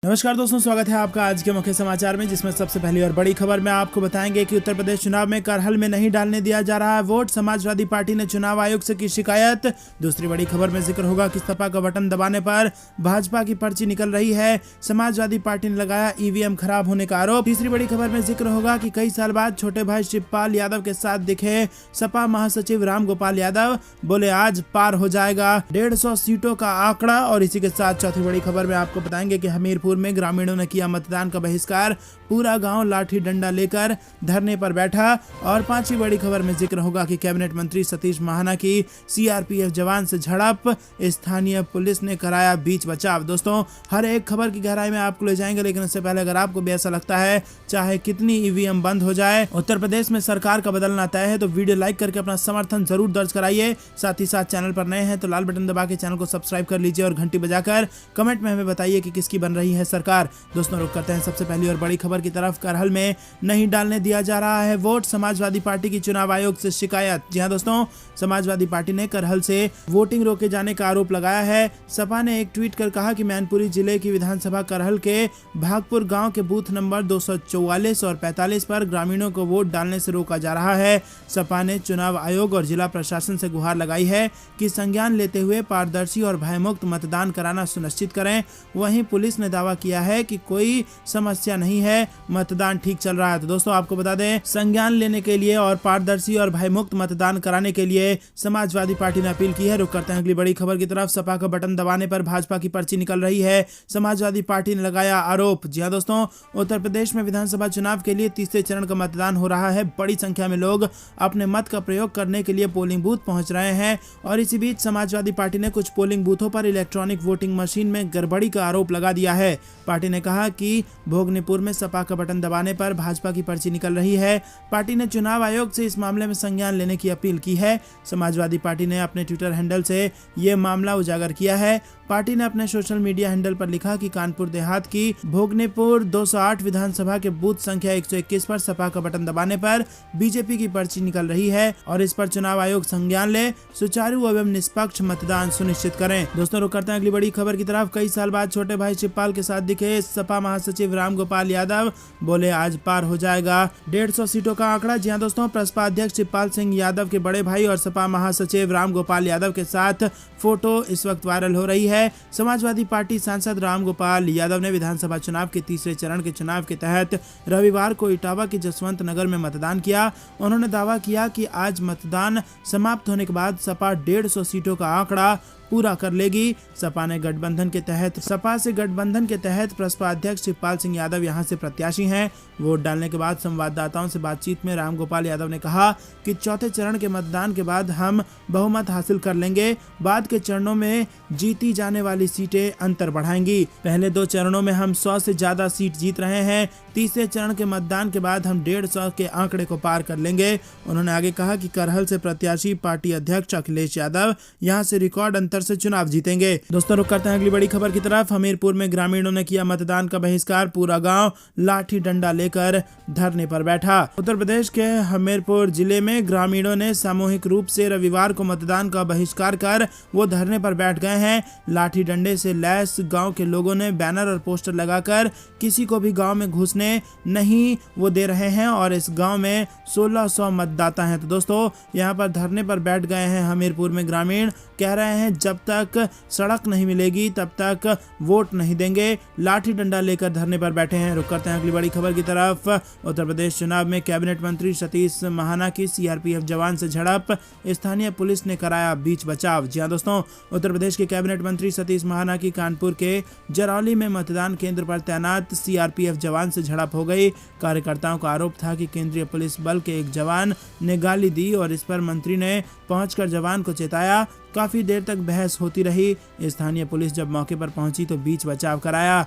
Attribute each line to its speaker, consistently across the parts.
Speaker 1: नमस्कार दोस्तों, स्वागत है आपका आज के मुख्य समाचार में, जिसमें सबसे पहली और बड़ी खबर में आपको बताएंगे कि उत्तर प्रदेश चुनाव में करहल में नहीं डालने दिया जा रहा है वोट। समाजवादी पार्टी ने चुनाव आयोग से की शिकायत। दूसरी बड़ी खबर में जिक्र होगा कि सपा का बटन दबाने पर भाजपा की पर्ची निकल रही है। समाजवादी पार्टी ने लगाया ईवीएम खराब होने का आरोप। तीसरी बड़ी खबर में जिक्र होगा कि कई साल बाद छोटे भाई शिवपाल यादव के साथ दिखे सपा महासचिव रामगोपाल यादव, बोले आज पार हो जाएगा 150 सीटों का आंकड़ा। और इसी के साथ चौथी बड़ी खबर में आपको बताएंगे कि हमीरपुर में ग्रामीणों ने किया मतदान का बहिष्कार, पूरा गांव लाठी डंडा लेकर धरने पर बैठा। और पांचवी बड़ी खबर में जिक्र होगा कि कैबिनेट मंत्री सतीश महाना की सीआरपीएफ जवान से झड़प, स्थानीय पुलिस ने कराया बीच बचाव। दोस्तों, हर एक खबर की गहराई में आपको ले जाएंगे, लेकिन इससे पहले अगर आपको भी ऐसा लगता है चाहे कितनी ईवीएम बंद हो जाए, उत्तर प्रदेश में सरकार का बदलना तय है, तो वीडियो लाइक करके अपना समर्थन जरूर दर्ज कराइए। साथ ही साथ चैनल पर नए हैं तो लाल बटन दबा के चैनल को सब्सक्राइब कर लीजिए और घंटी बजाकर कमेंट में हमें बताइए कि किसकी बन रही है सरकार। दोस्तों, रुक करते हैं सबसे पहली और बड़ी खबर की तरफ। करहल में नहीं डालने दिया जा रहा है वोट, समाजवादी पार्टी की चुनाव आयोग से शिकायत। जी हां दोस्तों, समाजवादी पार्टी ने करहल से वोटिंग रोके जाने का आरोप लगाया है। सपा ने एक ट्वीट कर कहा कि मैनपुरी जिले की विधानसभा करहल के भागपुर गांव के बूथ नंबर 244 और 45 पर ग्रामीणों को वोट डालने से रोका जा रहा है। सपा ने चुनाव आयोग और जिला प्रशासन से गुहार लगाई है कि संज्ञान लेते हुए पारदर्शी और भयमुक्त मतदान कराना सुनिश्चित करें। वहीं पुलिस ने दावा किया है कि कोई समस्या नहीं है, मतदान ठीक चल रहा है। तो दोस्तों, आपको बता दें, संज्ञान लेने के लिए और पारदर्शी और भयमुक्त मतदान कराने के लिए समाजवादी पार्टी ने अपील की है। रुक करते हैं अगली बड़ी खबर की तरफ। सपा का बटन दबाने पर भाजपा की पर्ची निकल रही है, समाजवादी पार्टी ने लगाया आरोप। जी हां दोस्तों, उत्तर प्रदेश में विधानसभा चुनाव के लिए तीसरे चरण का मतदान हो रहा है। बड़ी संख्या में लोग अपने मत का प्रयोग करने के लिए पोलिंग बूथ पहुंच रहे हैं। और इसी बीच समाजवादी पार्टी ने कुछ पोलिंग बूथों पर इलेक्ट्रॉनिक वोटिंग मशीन में गड़बड़ी का आरोप लगा दिया है। पार्टी ने कहा कि भोगनीपुर में सपा का बटन दबाने पर भाजपा की पर्ची निकल रही है। पार्टी ने चुनाव आयोग से इस मामले में संज्ञान लेने की अपील की है। समाजवादी पार्टी ने अपने ट्विटर हैंडल से यह मामला उजागर किया है। पार्टी ने अपने सोशल मीडिया हैंडल पर लिखा कि कानपुर देहात की भोगनीपुर 208 विधानसभा के बूथ संख्या 121 पर सपा का बटन दबाने पर बीजेपी की पर्ची निकल रही है और इस पर चुनाव आयोग संज्ञान ले, सुचारू एवं निष्पक्ष मतदान सुनिश्चित करें। दोस्तों, रुक करते हैं अगली बड़ी खबर की तरफ। कई साल बाद छोटे भाई शिवपाल के साथ दिखे सपा महासचिव रामगोपाल यादव, बोले आज पार हो जाएगा 150 सीटों का आंकड़ा। जी हां दोस्तों, प्रसपा अध्यक्ष शिवपाल सिंह यादव के बड़े भाई और सपा महासचिव रामगोपाल यादव के साथ फोटो इस वक्त वायरल हो रही है। समाजवादी पार्टी सांसद रामगोपाल यादव ने विधानसभा चुनाव के तीसरे चरण के चुनाव के तहत रविवार को इटावा के जसवंत नगर में मतदान किया। उन्होंने दावा किया कि आज मतदान समाप्त होने के बाद सपा 150 सीटों का आंकड़ा पूरा कर लेगी। सपा से गठबंधन के तहत प्रसपा अध्यक्ष शिवपाल सिंह यादव यहां से प्रत्याशी हैं। वोट डालने के बाद संवाददाताओं से बातचीत में रामगोपाल यादव ने कहा कि चौथे चरण के मतदान के बाद हम बहुमत हासिल कर लेंगे। बाद के चरणों में जीती जाने वाली सीटें अंतर बढ़ाएंगी। पहले 2 चरणों में हम 100 से ज्यादा सीट जीत रहे हैं। तीसरे चरण के मतदान के बाद हम 150 के आंकड़े को पार कर लेंगे। उन्होंने आगे कहा कि करहल से प्रत्याशी पार्टी अध्यक्ष अखिलेश यादव यहां से रिकॉर्ड अंतर से चुनाव जीतेंगे। दोस्तों, रुक करते हैं अगली बड़ी खबर की तरफ। हमीरपुर में ग्रामीणों ने किया मतदान का बहिष्कार, पूरा गांव लाठी डंडा लेकर धरने पर बैठा। उत्तर प्रदेश के हमीरपुर जिले में ग्रामीणों ने सामूहिक रूप से रविवार को मतदान का बहिष्कार कर वो धरने पर बैठ गए हैं। लाठी डंडे से लैस गांव के लोगों ने बैनर और पोस्टर लगाकर किसी को भी गांव में घुसने नहीं वो दे रहे हैं और इस गांव में 1600 मतदाता हैं। तो दोस्तों, यहां पर धरने पर बैठ गए हैं हमीरपुर में ग्रामीण। कह रहे हैं जब तक सड़क नहीं मिलेगी तब तक वोट नहीं देंगे। लाठी डंडा लेकर धरने पर बैठे हैं। रुक करते हैं अगली बड़ी खबर की तरफ। उत्तर प्रदेश चुनाव में कैबिनेट मंत्री सतीश महाना की सीआरपीएफ जवान से झड़प, स्थानीय पुलिस ने कराया बीच बचाव। जी हां दोस्तों, उत्तर प्रदेश के कैबिनेट मंत्री सतीश महाना की कानपुर के जरौली में मतदान केंद्र पर तैनात सीआरपीएफ जवान से झड़प हो गई। कार्यकर्ताओं का आरोप था कि केंद्रीय पुलिस बल के एक जवान ने गाली दी और इस पर मंत्री ने पहुंचकर जवान को चेताया। काफी देर तक बहस होती रही। स्थानीय पुलिस जब मौके पर पहुंची तो बीच बचाव कराया।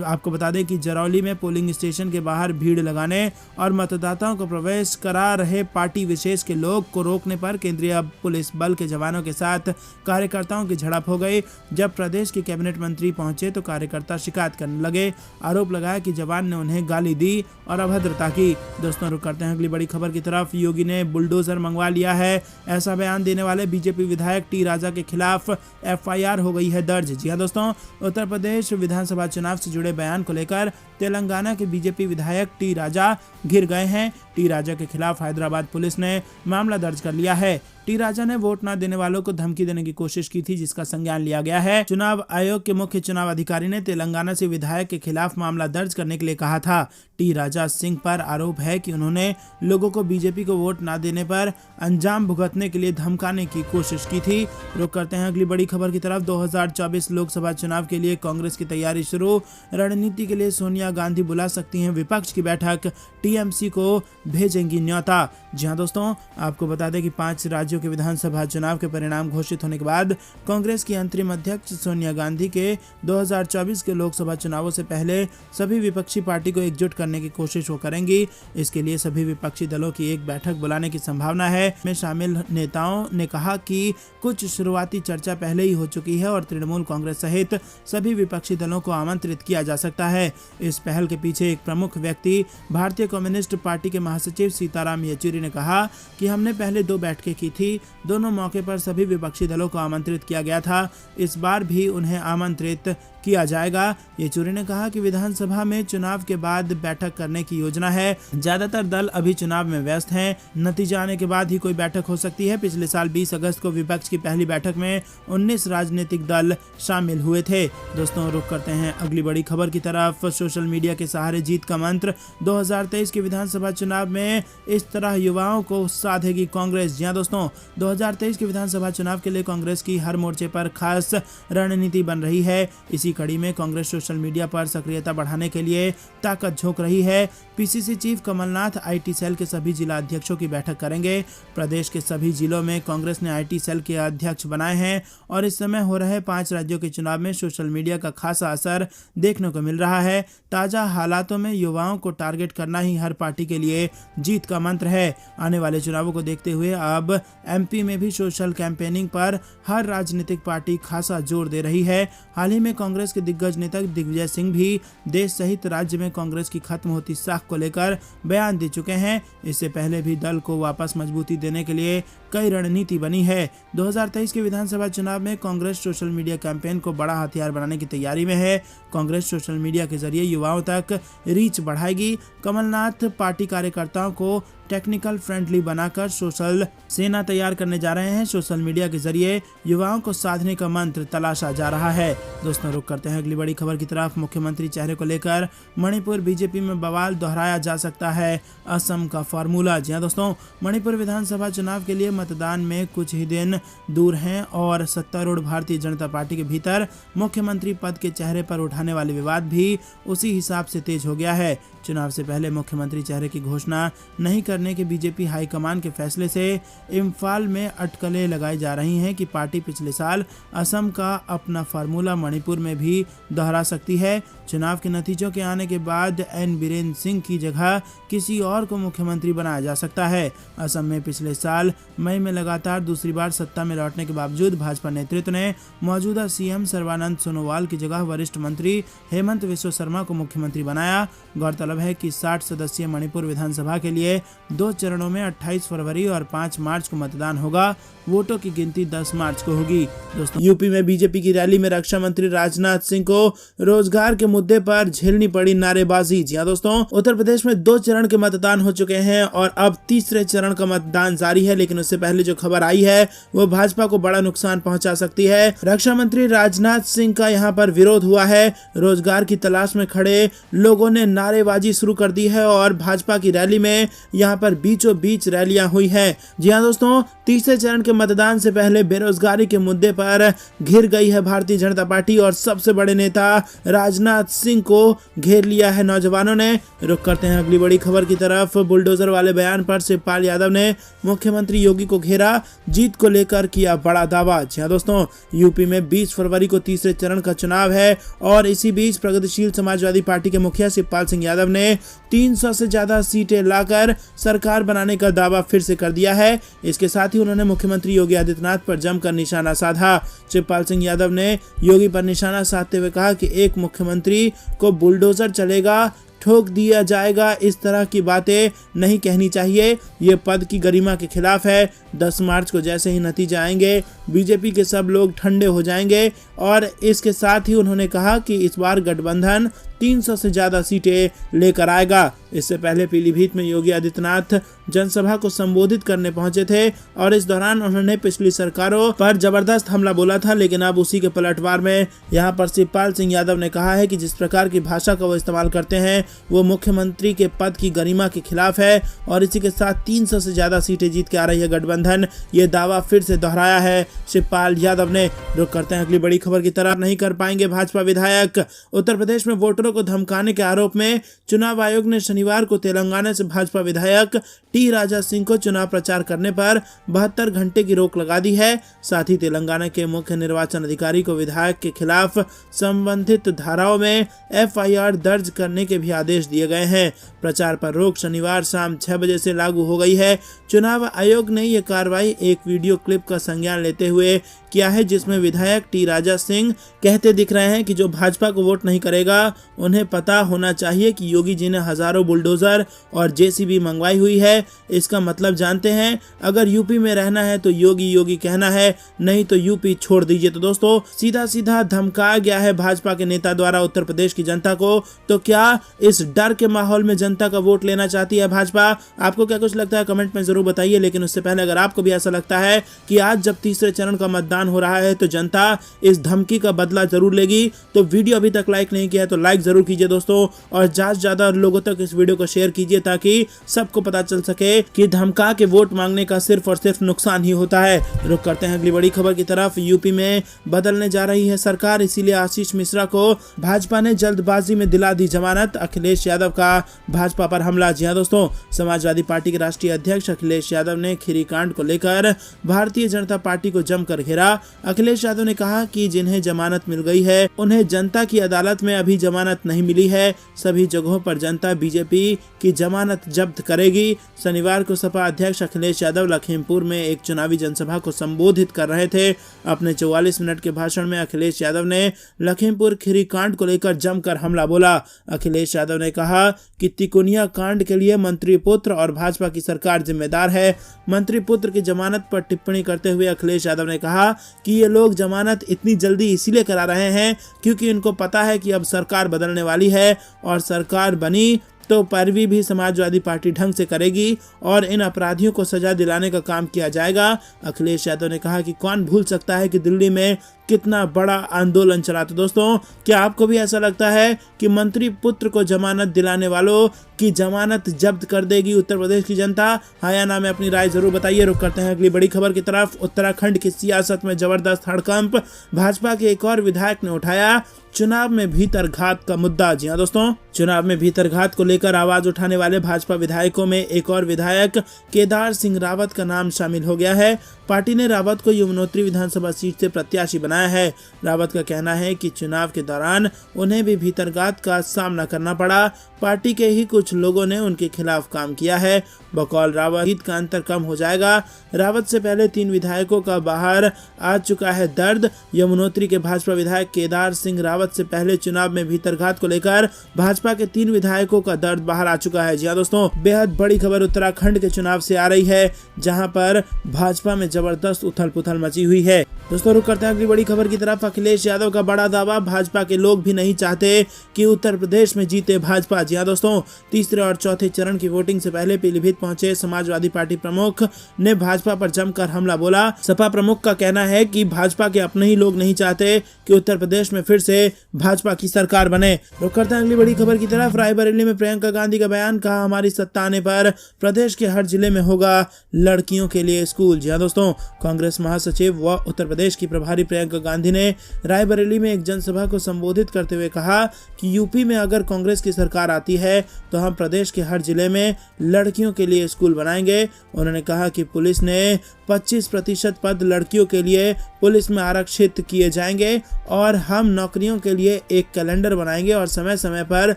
Speaker 1: आपको बता दें कि जरौली में पोलिंग स्टेशन के बाहर भीड़ लगाने और मतदाताओं को प्रवेश करा रहे पार्टी विशेष के लोग को रोकने पर केंद्रीय पुलिस बल के जवानों के साथ कार्यकर्ताओं की झड़प हो गई। जब प्रदेश के कैबिनेट मंत्री पहुंचे तो कार्यकर्ता शिकायत करने लगे। आरोप लगाया कि जवान ने उन्हें गाली दी और अभद्रता की। दोस्तों, रुक करते हैं अगली बड़ी खबर की तरफ। योगी ने बुलडोजर मंगवा लिया है, ऐसा बयान देने वाले बीजेपी विधायक टी राजा के खिलाफ FIR हो गई है दर्ज। जी हां दोस्तों, उत्तर प्रदेश विधानसभा चुनाव से जुड़े बयान को लेकर तेलंगाना के बीजेपी विधायक टी राजा घिर गए हैं। टी राजा के खिलाफ हैदराबाद पुलिस ने मामला दर्ज कर लिया है। टी राजा ने वोट न देने वालों को धमकी देने की कोशिश की थी, जिसका संज्ञान लिया गया है। चुनाव आयोग के मुख्य चुनाव अधिकारी ने तेलंगाना से विधायक के खिलाफ मामला दर्ज करने के लिए कहा था। टी राजा सिंह पर आरोप है कि उन्होंने लोगों को बीजेपी को वोट न देने पर अंजाम भुगतने के लिए धमकाने की कोशिश की थी। रुक करते हैं अगली बड़ी खबर की तरफ। 2024 लोकसभा चुनाव के लिए कांग्रेस की तैयारी शुरू। रणनीति के लिए सोनिया गांधी बुला सकती हैं विपक्ष की बैठक, TMC को भेजेंगी न्योता। जी हां दोस्तों, आपको बता दें कि 5 राज्यों के विधानसभा चुनाव के परिणाम घोषित होने के बाद कांग्रेस की अंतरिम अध्यक्ष सोनिया गांधी के 2024 के लोकसभा चुनावों से पहले सभी विपक्षी पार्टी को एकजुट करने की कोशिश वो करेंगी। इसके लिए सभी विपक्षी दलों की एक बैठक बुलाने की संभावना है। में शामिल नेताओं ने कहा कि कुछ शुरुआती चर्चा पहले ही हो चुकी है और तृणमूल कांग्रेस सहित सभी विपक्षी दलों को आमंत्रित किया जा सकता है। इस पहल के पीछे एक प्रमुख व्यक्ति भारतीय कम्युनिस्ट पार्टी के महासचिव सीताराम येचुरी ने कहा कि हमने पहले 2 बैठकें की थी। दोनों मौके पर सभी विपक्षी दलों को आमंत्रित किया गया था। इस बार भी उन्हें आमंत्रित किया जाएगा। येचुरी ने कहा कि विधानसभा में चुनाव के बाद बैठक करने की योजना है। ज्यादातर दल अभी चुनाव में व्यस्त हैं। नतीजा आने के बाद ही कोई बैठक हो सकती है। पिछले साल 20 अगस्त को विपक्ष की पहली बैठक में 19 राजनीतिक दल शामिल हुए थे। दोस्तों, रुक करते हैं अगली बड़ी खबर की तरफ। सोशल मीडिया के सहारे जीत का मंत्र। 2023 के विधानसभा चुनाव में इस तरह युवाओं को साधेगी कांग्रेस। जी हां दोस्तों, 2023 के विधानसभा चुनाव के लिए कांग्रेस की हर मोर्चे पर खास रणनीति बन रही है। इसी कड़ी में कांग्रेस सोशल मीडिया पर सक्रियता बढ़ाने के लिए ताकत झोंक रही है। PCC chief Kamalnath IT cell के सभी जिला अध्यक्षों की बैठक करेंगे। प्रदेश के सभी जिलों में कांग्रेस ने IT सेल के अध्यक्ष बनाए हैं और इस समय हो रहे 5 राज्यों के चुनाव में सोशल मीडिया का खासा असर देखने को मिल रहा है। ताजा हालातों में युवाओं को टारगेट करना ही हर पार्टी के लिए जीत का मंत्र है। आने वाले चुनावों को देखते हुए अब MP में भी सोशल कैंपेनिंग पर हर राजनीतिक पार्टी खासा जोर दे रही है। हाल ही में कांग्रेस के दिग्गज नेता दिग्विजय सिंह भी देश सहित राज्य में कांग्रेस की खत्म होती साख को लेकर बयान दे चुके हैं। इससे पहले भी दल को वापस मजबूती देने के लिए कई रणनीति बनी है। 2023 के विधानसभा चुनाव में कांग्रेस सोशल मीडिया कैंपेन को बड़ा हथियार बनाने की तैयारी में है। कांग्रेस सोशल मीडिया के जरिए युवाओं तक रीच बढ़ाएगी। कमलनाथ पार्टी कार्यकर्ताओं को टेक्निकल फ्रेंडली बनाकर सोशल सेना तैयार करने जा रहे हैं। सोशल मीडिया के जरिए युवाओं को साधने का मंत्र तलाशा जा रहा है। दोस्तों, रुक करते हैं अगली बड़ी खबर की तरफ। मुख्यमंत्री चेहरे को लेकर मणिपुर बीजेपी में बवाल, दोहराया जा सकता है असम का फार्मूला। जी हां दोस्तों, मणिपुर विधानसभा चुनाव के लिए मतदान में कुछ ही दिन दूर हैं और सत्तारूढ़ भारतीय जनता पार्टी के भीतर मुख्यमंत्री पद के चेहरे पर उठाने वाले विवाद भी उसी हिसाब से तेज हो गया है। चुनाव से पहले मुख्यमंत्री चेहरे की घोषणा नहीं करने के बीजेपी हाईकमान के फैसले से इम्फाल में अटकलें लगाई जा रही हैं कि पार्टी पिछले साल असम का अपना फार्मूला मणिपुर में भी दोहरा सकती है। चुनाव के नतीजों के आने के बाद N बीरेन्द्र सिंह की जगह किसी और को मुख्यमंत्री बनाया जा सकता है। असम में पिछले साल मई में लगातार दूसरी बार सत्ता में लौटने के बावजूद भाजपा नेतृत्व ने मौजूदा CM सर्बानंद सोनोवाल की जगह वरिष्ठ मंत्री हेमंत विश्व शर्मा को मुख्यमंत्री बनाया। गौरतलब है कि 60 सदस्यीय मणिपुर विधानसभा के लिए 2 चरणों में 28 फरवरी और 5 मार्च को मतदान होगा। वोटों की गिनती 10 मार्च को होगी। दोस्तों, यूपी में बीजेपी की रैली में रक्षा मंत्री राजनाथ सिंह को रोजगार के मुद्दे पर झेलनी पड़ी नारेबाजी। जी हां दोस्तों, उत्तर प्रदेश में 2 चरण के मतदान हो चुके हैं और अब तीसरे चरण का मतदान जारी है। लेकिन उससे पहले जो खबर आई है वो भाजपा को बड़ा नुकसान पहुंचा सकती है। रक्षा मंत्री राजनाथ सिंह का यहां पर विरोध हुआ है। रोजगार की तलाश में खड़े लोगों ने नारेबाजी शुरू कर दी है और भाजपा की रैली में यहां पर बीचों बीच रैलियां हुई है। जी हां दोस्तों, तीसरे चरण के मतदान से पहले बेरोजगारी के मुद्दे पर घिर गई है भारतीय जनता पार्टी और सबसे बड़े नेता राजनाथ सिंह को घेर लिया है नौजवानों ने। रुक करते हैं अगली बड़ी खबर की तरफ। बुलडोजर वाले बयान पर शिवपाल यादव ने मुख्यमंत्री योगी को घेरा, जीत को लेकर किया बड़ा दावा। जी हां दोस्तों, यूपी में 20 फरवरी को तीसरे चरण का चुनाव है और इसी बीच प्रगतिशील समाजवादी पार्टी के मुखिया शिवपाल सिंह यादव ने 300 से ज्यादा सीटें लाकर सरकार बनाने का दावा फिर से कर दिया है। इसके साथ ही उन्होंने मुख्यमंत्री योगी आदित्यनाथ पर जमकर निशाना साधा। शिवपाल सिंह यादव ने योगी पर निशाना साधते हुए कहा कि एक मुख्यमंत्री को बुलडोजर चलेगा, ठोक दिया जाएगा। इस तरह की बातें नहीं कहनी चाहिए, ये पद की गरिमा के खिलाफ है। 10 मार्च को जैसे ही नतीजे आएंगे बीजेपी के सब लोग ठंडे हो जाएंगे। और इसके साथ ही उन्होंने कहा कि इस बार गठबंधन 300 से ज्यादा सीटें लेकर आएगा। इससे पहले पीलीभीत में योगी आदित्यनाथ जनसभा को संबोधित करने पहुंचे थे और इस दौरान उन्होंने पिछली सरकारों पर जबरदस्त हमला बोला था, लेकिन अब उसी के पलटवार में यहां पर शिवपाल सिंह यादव ने कहा है कि जिस प्रकार की भाषा का वो इस्तेमाल करते हैं वो मुख्यमंत्री के पद की गरिमा के खिलाफ है। और इसी के साथ 300 से ज्यादा सीटें जीत के आ रही है गठबंधन, ये दावा फिर से दोहराया है शिवपाल यादव ने। रुक करते हैं अगली बड़ी खबर की तरफ। नहीं कर पाएंगे भाजपा विधायक। उत्तर प्रदेश में वोटरों को धमकाने के आरोप में चुनाव आयोग ने शनिवार को तेलंगाना से भाजपा विधायक टी राजा सिंह को चुनाव प्रचार करने पर 72 घंटे की रोक लगा दी है। साथ ही तेलंगाना के मुख्य निर्वाचन अधिकारी को विधायक के खिलाफ संबंधित धाराओं में FIR दर्ज करने के भी आदेश दिए गए हैं। प्रचार पर रोक शनिवार शाम 6 बजे से लागू हो गई है। चुनाव आयोग ने यह कार्रवाई एक वीडियो क्लिप का संज्ञान लेते हुए किया है, जिसमें विधायक टी राजा सिंह कहते दिख रहे हैं कि जो भाजपा को वोट नहीं करेगा उन्हें पता होना चाहिए कि योगी जी ने हजारों बुलडोजर और JCB मंगवाई हुई है। इसका मतलब जानते हैं, अगर यूपी में रहना है तो योगी योगी कहना है, नहीं तो यूपी छोड़ दीजिए। तो दोस्तों सीधा सीधा धमकाया गया है भाजपा के नेता द्वारा उत्तर प्रदेश की जनता को। तो क्या इस डर के माहौल में जनता का वोट लेना चाहती है भाजपा? आपको क्या कुछ लगता है कमेंट में जरूर बताइए। लेकिन उससे पहले अगर आपको भी ऐसा लगता है कि आज जब तीसरे चरण का मतदान हो रहा है तो जनता इस धमकी का बदला जरूर लेगी, तो वीडियो अभी तक लाइक नहीं किया है तो लाइक जरूर कीजिए दोस्तों, और ज्यादा लोगों तक इस वीडियो को शेयर कीजिए ताकि सबको पता चल सके कि धमका के वोट मांगने का सिर्फ और सिर्फ नुकसान ही होता है। रुक करते हैं अगली बड़ी खबर की तरफ। यूपी में बदलने जा रही है सरकार, इसीलिए आशीष मिश्रा को भाजपा ने जल्दबाजी में दिला दी जमानत। अखिलेश यादव का भाजपा पर हमला। जी हां दोस्तों, समाजवादी पार्टी के राष्ट्रीय अध्यक्ष अखिलेश यादव ने खीरी कांड को लेकर भारतीय जनता पार्टी को जमकर घेरा। अखिलेश यादव ने कहा कि जिन्हें जमानत मिल गई है उन्हें जनता की अदालत में अभी जमानत नहीं मिली है। सभी जगहों पर जनता बीजेपी की जमानत जब्त करेगी। शनिवार को सपा अध्यक्ष अखिलेश यादव लखीमपुर में एक चुनावी जनसभा को संबोधित कर रहे थे। अपने 44 मिनट के भाषण में अखिलेश यादव ने लखीमपुर खीरी कांड को लेकर जमकर हमला बोला। अखिलेश यादव ने कहा कि तिकोनिया कांड के लिए मंत्री पुत्र और भाजपा की सरकार जिम्मेदार है। मंत्री पुत्र की जमानत पर टिप्पणी करते हुए अखिलेश यादव ने कहा कि ये लोग जमानत इतनी जल्दी इसीलिए करा रहे हैं क्योंकि इनको पता है कि अब सरकार बदलने वाली है और सरकार बनी तो पैरवी भी समाजवादी पार्टी ढंग से करेगी और इन अपराधियों को सजा दिलाने का काम किया जाएगा। अखिलेश यादव ने कहा कि कौन भूल सकता है कि दिल्ली में कितना बड़ा आंदोलन चला। तो दोस्तों क्या आपको भी ऐसा लगता है कि मंत्री पुत्र को जमानत दिलाने वालों की जमानत जब्त कर देगी उत्तर प्रदेश की जनता? हाँ या ना में अपनी राय जरूर बताइए। रुक करते हैं अगली बड़ी खबर की तरफ। उत्तराखंड की सियासत में जबरदस्त हड़कंप, भाजपा के एक और विधायक ने उठाया चुनाव में भीतरघात का मुद्दा। जी हाँ दोस्तों, चुनाव में भीतरघात को लेकर आवाज उठाने वाले भाजपा विधायकों में एक और विधायक केदार सिंह रावत का नाम शामिल हो गया है। पार्टी ने रावत को यमुनोत्री विधानसभा सीट से प्रत्याशी बनाया है। रावत का कहना है कि चुनाव के दौरान उन्हें भी भीतरघात का सामना करना पड़ा। पार्टी के ही कुछ लोगों ने उनके खिलाफ काम किया है। बकौल रावत जीत का अंतर कम हो जाएगा। रावत से पहले 3 विधायकों का बाहर आ चुका है दर्द। यमुनोत्री के भाजपा विधायक केदार सिंह रावत से पहले चुनाव में भीतरघात को लेकर भाजपा के 3 विधायकों का दर्द बाहर आ चुका है। जी हाँ दोस्तों, बेहद बड़ी खबर उत्तराखंड के चुनाव से आ रही है जहां पर भाजपा में जबरदस्त उथल पुथल मची हुई है। दोस्तों रुक करते हैं अगली बड़ी खबर की तरफ। अखिलेश यादव का बड़ा दावा, भाजपा के लोग भी नहीं चाहते कि उत्तर प्रदेश में जीते भाजपा। जी हाँ दोस्तों, तीसरे और चौथे चरण की वोटिंग से पहले पीलीभीत पहुंचे समाजवादी पार्टी प्रमुख ने भाजपा पर जमकर हमला बोला। सपा प्रमुख का कहना है कि भाजपा के अपने ही लोग नहीं चाहते कि उत्तर प्रदेश में फिर से भाजपा की सरकार बने। रुक करते हैं अगली बड़ी खबर की तरफ। रायबरेली में प्रियंका गांधी का बयान, कहा हमारी सत्ता आने पर प्रदेश के हर जिले में होगा लड़कियों के लिए स्कूल। जी हाँ दोस्तों, कांग्रेस महासचिव व उत्तर प्रदेश की प्रभारी प्रियंका गांधी ने रायबरेली में एक जनसभा को संबोधित करते हुए कहा कि यूपी में अगर कांग्रेस की सरकार आती है तो हम प्रदेश के हर जिले में लड़कियों के लिए स्कूल बनाएंगे। उन्होंने कहा कि पुलिस ने 25% पद लड़कियों के लिए पुलिस में आरक्षित किए जाएंगे और हम नौकरियों के लिए एक कैलेंडर बनाएंगे और समय समय पर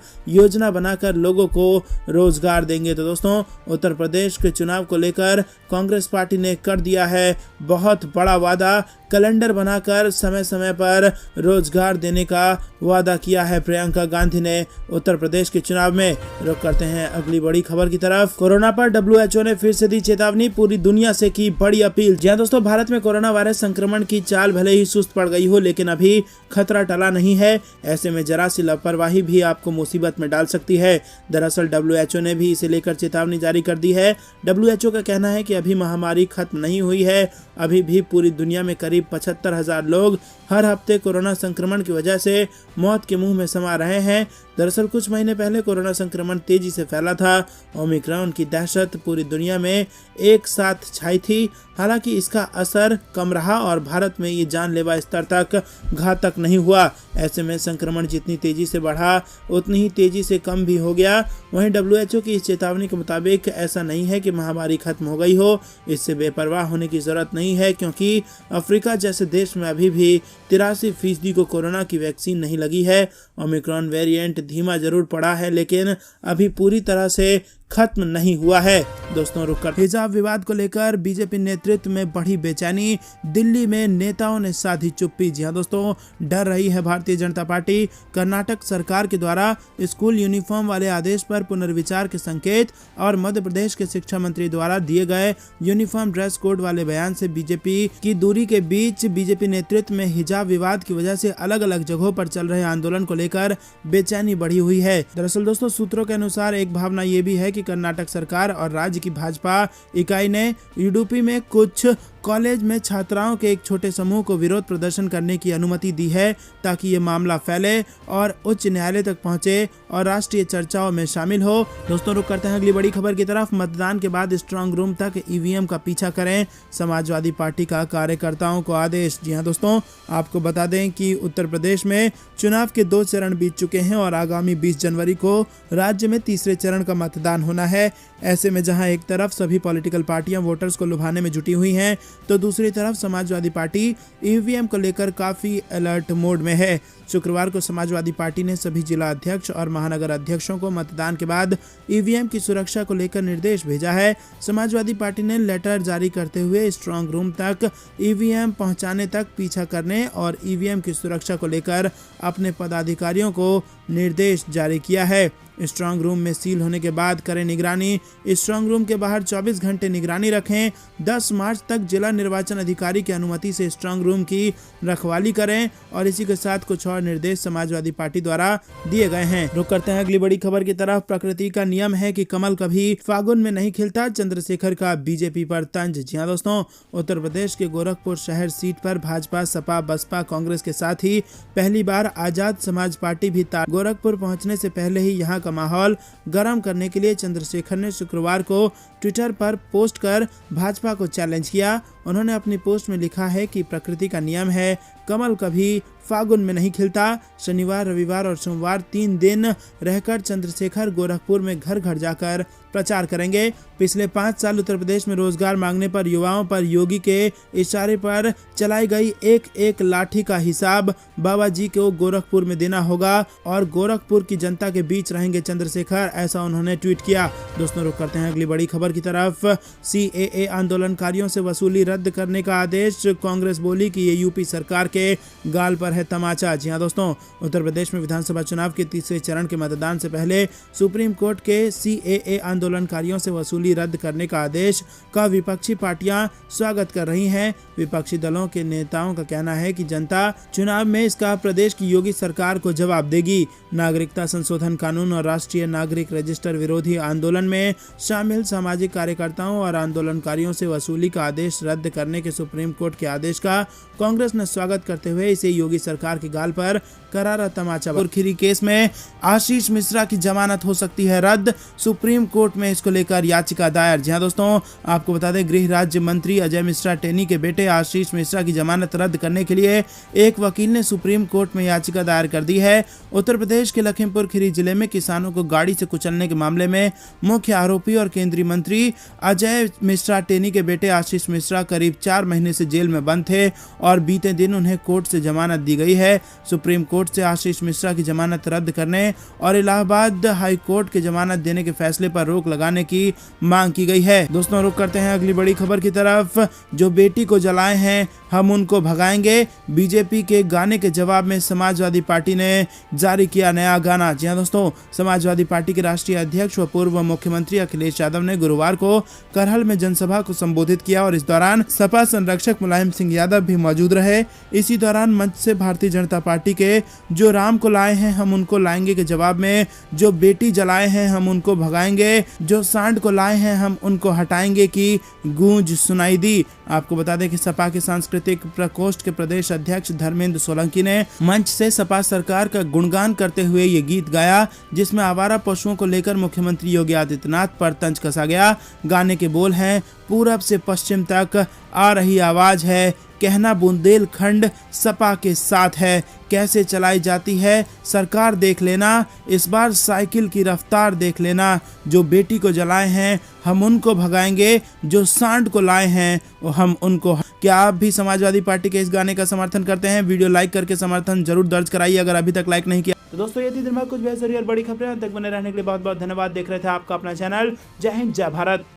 Speaker 1: योजना बनाकर लोगों को रोजगार देंगे। तो दोस्तों, उत्तर प्रदेश के चुनाव को लेकर कांग्रेस पार्टी ने कर दिया है बहुत बड़ा वादा। कैलेंडर बनाकर समय समय पर रोजगार देने का वादा किया है प्रियंका गांधी ने उत्तर प्रदेश के चुनाव में। रुक करते हैं अगली बड़ी खबर की तरफ। कोरोना पर WHO ने फिर से दी चेतावनी, पूरी दुनिया से की बड़ी अपील। जी हां दोस्तों, भारत में कोरोना वायरस संक्रमण की चाल भले ही सुस्त पड़ गई हो, लेकिन अभी खतरा टला नहीं है। ऐसे में जरा सी लापरवाही भी आपको मुसीबत में डाल सकती है। दरअसल WHO ने भी इसे लेकर चेतावनी जारी कर दी है। WHO का कहना है कि अभी महामारी खत्म नहीं हुई है। अभी भी पूरी दुनिया में करीब 75,000 लोग हर हफ्ते कोरोना संक्रमण की वजह से मौत के मुंह में समा रहे हैं। दरअसल कुछ महीने पहले कोरोना संक्रमण तेजी से फैला था। ओमिक्रॉन की दहशत पूरी दुनिया में एक साथ छाई थी। हालांकि इसका असर कम रहा और भारत में ये जानलेवा स्तर तक घातक नहीं हुआ। ऐसे में संक्रमण जितनी तेजी से बढ़ा उतनी ही तेजी से कम भी हो गया। वहीं WHO की इस चेतावनी के मुताबिक ऐसा नहीं है कि महामारी खत्म हो गई हो। इससे बेपरवाह होने की जरूरत नहीं है, क्योंकि अफ्रीका जैसे देश में अभी भी 83% को कोरोना की वैक्सीन नहीं लगी है। ओमिक्रॉन वेरिएंट धीमा जरूर पड़ा है, लेकिन अभी पूरी तरह से खत्म नहीं हुआ है। दोस्तों, रुक कर हिजाब विवाद को लेकर बीजेपी नेतृत्व में बढ़ी बेचैनी। दिल्ली में नेताओं ने साधी चुप्पी। जी हां दोस्तों, डर रही है भारतीय जनता पार्टी। कर्नाटक सरकार के द्वारा स्कूल यूनिफॉर्म वाले आदेश पर पुनर्विचार के संकेत और मध्य प्रदेश के शिक्षा मंत्री द्वारा दिए गए यूनिफॉर्म ड्रेस कोड वाले बयान से बीजेपी की दूरी के बीच बीजेपी नेतृत्व में हिजाब विवाद की वजह से अलग अलग जगहों पर चल रहे आंदोलन को लेकर बेचैनी बढ़ी हुई है। दरअसल दोस्तों, सूत्रों के अनुसार एक भावना ये भी है कि कर्नाटक सरकार और राज्य की भाजपा इकाई ने यूडीपी में कुछ कॉलेज में छात्राओं के एक छोटे समूह को विरोध प्रदर्शन करने की अनुमति दी है, ताकि ये मामला फैले और उच्च न्यायालय तक पहुंचे और राष्ट्रीय चर्चाओं में शामिल हो। दोस्तों, रुक करते हैं अगली बड़ी खबर की तरफ। मतदान के बाद स्ट्रांग रूम तक ईवीएम का पीछा करें, समाजवादी पार्टी का कार्यकर्ताओं को आदेश। जी हां दोस्तों, आपको बता दें कि उत्तर प्रदेश में चुनाव के 2 चरण बीत चुके हैं और आगामी 20 जनवरी को राज्य में तीसरे चरण का मतदान होना है। ऐसे में जहां एक तरफ सभी पॉलिटिकल पार्टियां वोटर्स को लुभाने में जुटी हुई हैं, तो दूसरी तरफ समाजवादी पार्टी ईवीएम को लेकर काफी अलर्ट मोड में है। शुक्रवार को समाजवादी पार्टी ने सभी जिला अध्यक्ष और महानगर अध्यक्षों को मतदान के बाद ईवीएम की सुरक्षा को लेकर निर्देश भेजा है। समाजवादी पार्टी ने लेटर जारी करते हुए स्ट्रांग रूम तक ईवीएम पहुंचाने तक पीछा करने और ईवीएम की सुरक्षा को लेकर अपने पदाधिकारियों को निर्देश जारी किया है। स्ट्रांग रूम में सील होने के बाद करें निगरानी। स्ट्रांग रूम के बाहर 24 घंटे निगरानी रखें। 10 मार्च तक जिला निर्वाचन अधिकारी की अनुमति से स्ट्रांग रूम की रखवाली करें और इसी के साथ कुछ और निर्देश समाजवादी पार्टी द्वारा दिए गए हैं। रुक करते हैं अगली बड़ी खबर की तरफ। प्रकृति का नियम है कि कमल कभी फागुन में नहीं खिलता, चंद्रशेखर का बीजेपी पर तंज। जी हां दोस्तों, उत्तर प्रदेश के गोरखपुर शहर सीट पर भाजपा, सपा, बसपा, कांग्रेस के साथ ही पहली बार आजाद समाज पार्टी भी गोरखपुर पहुंचने से पहले ही यहां का माहौल गर्म करने के लिए चंद्रशेखर ने शुक्रवार को ट्विटर पर पोस्ट कर भाजपा को चैलेंज किया। उन्होंने अपनी पोस्ट में लिखा है कि प्रकृति का नियम है, कमल कभी फागुन में नहीं खिलता। शनिवार, रविवार और सोमवार 3 दिन रहकर चंद्रशेखर गोरखपुर में घर घर जाकर प्रचार करेंगे। पिछले 5 साल उत्तर प्रदेश में रोजगार मांगने पर युवाओं पर योगी के इशारे पर चलाई गई एक लाठी का हिसाब बाबा जी को गोरखपुर में देना होगा और गोरखपुर की जनता के बीच रहेंगे चंद्रशेखर, ऐसा उन्होंने ट्वीट किया। दोस्तों, रुक करते हैं अगली बड़ी खबर की तरफ। CAA आंदोलनकारियों से वसूली रद्द करने का आदेश। कांग्रेस बोली कि ये यूपी सरकार के गाल पर है तमाचा। जी हां दोस्तों, उत्तर प्रदेश में विधानसभा चुनाव के तीसरे चरण के मतदान से पहले सुप्रीम कोर्ट के CAA आंदोलनकारियों से वसूली रद्द करने का आदेश का विपक्षी पार्टियां स्वागत कर रही हैं। विपक्षी दलों के नेताओं का कहना है कि जनता चुनाव में इसका प्रदेश की योगी सरकार को जवाब देगी। नागरिकता संशोधन कानून और राष्ट्रीय नागरिक रजिस्टर विरोधी आंदोलन में शामिल सामाजिक कार्यकर्ताओं और आंदोलनकारियों से वसूली का आदेश रद्द करने के सुप्रीम कोर्ट के आदेश का कांग्रेस ने स्वागत करते हुए इसे योगी सरकार के गाल पर करारा तमाचा। पुरखिरी केस में आशीष मिश्रा की जमानत हो सकती है रद्द, सुप्रीम कोर्ट में इसको लेकर याचिका दायर। जी हां दोस्तों, आपको बता दें, गृह राज्य मंत्री अजय मिश्रा टेनी के बेटे आशीष मिश्रा की जमानत रद्द करने के लिए एक वकील ने सुप्रीम कोर्ट में याचिका दायर कर दी है। उत्तर प्रदेश के लखीमपुर खीरी जिले में किसानों को गाड़ी से कुचलने के मामले में मुख्य आरोपी और केंद्रीय मंत्री अजय मिश्रा टेनी के बेटे आशीष मिश्रा करीब 4 महीने से जेल में बंद थे और बीते दिन उन्हें कोर्ट से जमानत दी गई है। सुप्रीम कोर्ट से आशीष मिश्रा की जमानत रद्द करने और इलाहाबाद हाई कोर्ट के जमानत देने के फैसले पर रोक लगाने की मांग की गई है। दोस्तों, रुक करते हैं अगली बड़ी खबर की तरफ। जो बेटी को जलाए हैं हम उनको भगाएंगे, बीजेपी के गाने के जवाब में समाजवादी पार्टी ने जारी किया नया गाना। जी हां दोस्तों, समाजवादी पार्टी के राष्ट्रीय अध्यक्ष व पूर्व मुख्यमंत्री अखिलेश यादव ने गुरुवार को करहल में जनसभा को संबोधित किया और इस दौरान सपा संरक्षक मुलायम सिंह यादव भी मौजूद रहे। इसी दौरान मंच से भारतीय जनता पार्टी के जो राम को लाए हैं हम उनको लाएंगे के जवाब में जो बेटी जलाए हैं हम उनको भगाएंगे, जो सांड को लाए हैं हम उनको हटाएंगे की गूंज सुनाई दी। आपको बता दें कि सपा के सांस्कृतिक प्रकोष्ठ के प्रदेश अध्यक्ष धर्मेंद्र सोलंकी ने मंच से सपा सरकार का गुणगान करते हुए ये गीत गाया, जिसमें आवारा पशुओं को लेकर मुख्यमंत्री योगी आदित्यनाथ पर तंज कसा गया। गाने के बोल हैं, पूरब से पश्चिम तक आ रही आवाज है, कहना बुंदेलखंड सपा के साथ है, कैसे चलाई जाती है सरकार देख लेना, इस बार साइकिल की रफ्तार देख लेना, जो बेटी को जलाए हैं हम उनको भगाएंगे, जो सांड को लाए हैं हम उनको। क्या आप भी समाजवादी पार्टी के इस गाने का समर्थन करते हैं? वीडियो लाइक करके समर्थन जरूर दर्ज कराइए अगर अभी तक लाइक नहीं किया। तो दोस्तों, ये थी दिन भर कुछ बेहतरीन और बड़ी खबरें। तक बने रहने के लिए बहुत बहुत धन्यवाद। देख रहे थे आपका अपना चैनल। जय हिंद, जय भारत।